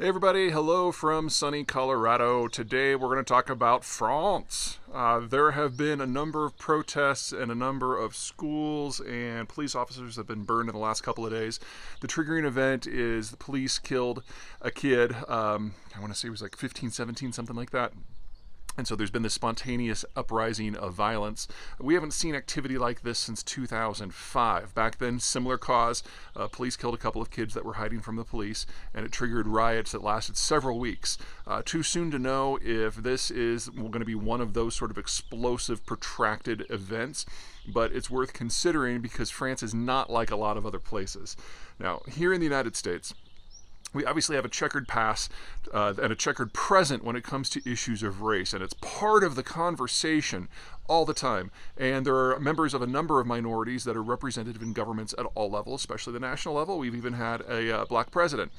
Hey everybody, hello from sunny Colorado. Today we're going to talk about France. There have been a number of protests and a number of schools and police officers have been burned in the last couple of days. The triggering event is the police killed a kid, I want to say he was like 15, 17, something like that. And so there's been this spontaneous uprising of violence. We haven't seen activity like this since 2005. Back then, similar cause. Police killed a couple of kids that were hiding from the police, and it triggered riots that lasted several weeks. Too soon to know if this is going to be one of those sort of explosive, protracted events, but it's worth considering because France is not like a lot of other places. Now, here in the United States, we obviously have a checkered past and a checkered present when it comes to issues of race, and it's part of the conversation all the time. And there are members of a number of minorities that are representative in governments at all levels, especially the national level. We've even had a black president.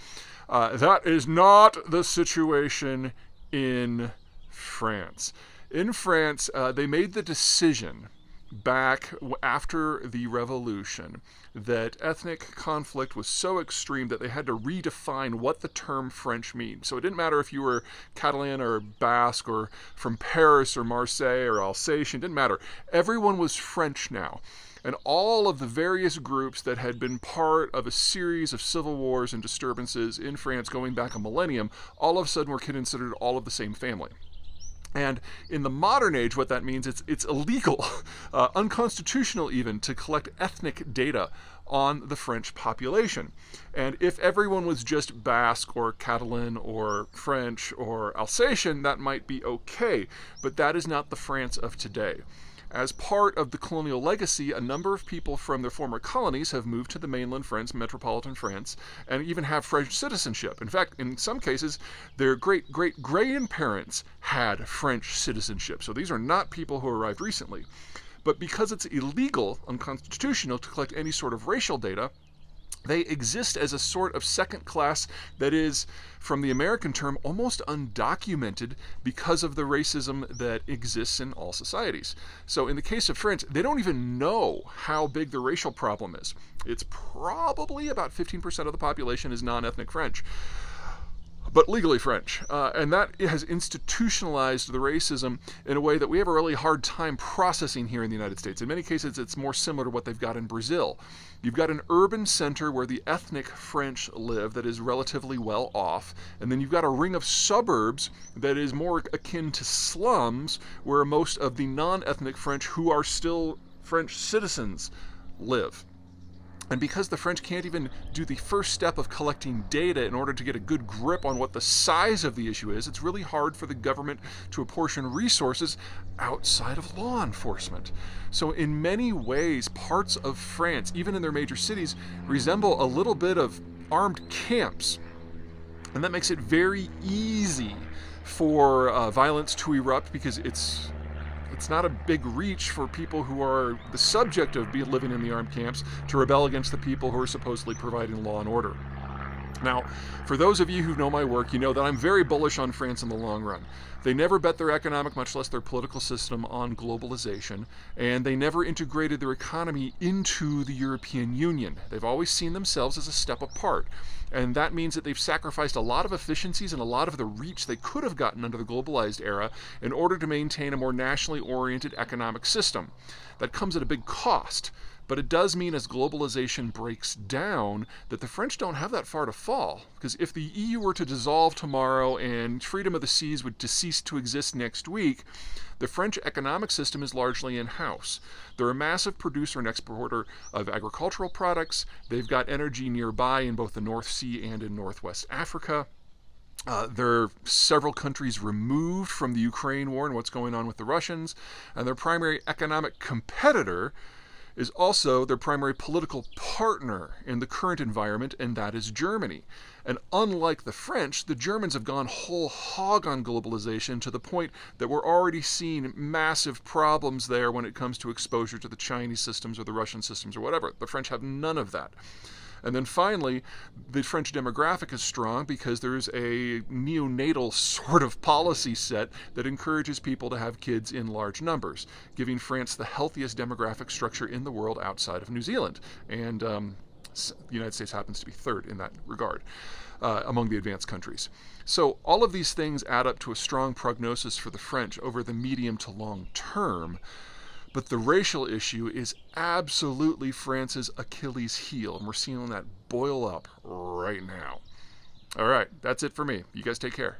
That is not the situation in France. In France, they made the decision back after the revolution that ethnic conflict was so extreme that they had to redefine what the term French means. So it didn't matter if you were Catalan or Basque or from Paris or Marseille or Alsatian, it didn't matter. Everyone was French now. And all of the various groups that had been part of a series of civil wars and disturbances in France going back a millennium, all of a sudden were considered all of the same family. And in the modern age, what that means, it's illegal, unconstitutional even, to collect ethnic data on the French population. And if everyone was just Basque or Catalan or French or Alsatian, that might be okay. But that is not the France of today. As part of the colonial legacy, a number of people from their former colonies have moved to the mainland France, metropolitan France, and even have French citizenship. In fact, in some cases, their great-great-grandparents had French citizenship. So these are not people who arrived recently. But because it's illegal, unconstitutional, to collect any sort of racial data, they exist as a sort of second class that is, from the American term, almost undocumented because of the racism that exists in all societies. So in the case of France, they don't even know how big the racial problem is. It's probably about 15% of the population is non-ethnic French, but legally French. And that has institutionalized the racism in a way that we have a really hard time processing here in the United States. In many cases, it's more similar to what they've got in Brazil. You've got an urban center where the ethnic French live that is relatively well off, and then you've got a ring of suburbs that is more akin to slums where most of the non-ethnic French who are still French citizens live. And because the French can't even do the first step of collecting data in order to get a good grip on what the size of the issue is, it's really hard for the government to apportion resources outside of law enforcement. So in many ways, parts of France, even in their major cities, resemble a little bit of armed camps. And that makes it very easy for violence to erupt because it's not a big reach for people who are the subject of living in the armed camps to rebel against the people who are supposedly providing law and order. Now, for those of you who know my work, you know that I'm very bullish on France in the long run. They never bet their economic, much less their political system, on globalization, and they never integrated their economy into the European Union. They've always seen themselves as a step apart. And that means that they've sacrificed a lot of efficiencies and a lot of the reach they could have gotten under the globalized era in order to maintain a more nationally oriented economic system. That comes at a big cost. But it does mean as globalization breaks down that the French don't have that far to fall. Because if the EU were to dissolve tomorrow and freedom of the seas would cease to exist next week, the French economic system is largely in-house. They're a massive producer and exporter of agricultural products. They've got energy nearby in both the North Sea and in Northwest Africa. There are several countries removed from the Ukraine war and what's going on with the Russians. And their primary economic competitor is also their primary political partner in the current environment, and that is Germany. And unlike the French, the Germans have gone whole hog on globalization to the point that we're already seeing massive problems there when it comes to exposure to the Chinese systems or the Russian systems or whatever. The French have none of that. And then finally, the French demographic is strong because there's a neonatal sort of policy set that encourages people to have kids in large numbers, giving France the healthiest demographic structure in the world outside of New Zealand. And the United States happens to be third in that regard. among the advanced countries. So all of these things add up to a strong prognosis for the French over the medium to long term. But the racial issue is absolutely France's Achilles heel, and we're seeing that boil up right now. All right, that's it for me. You guys take care.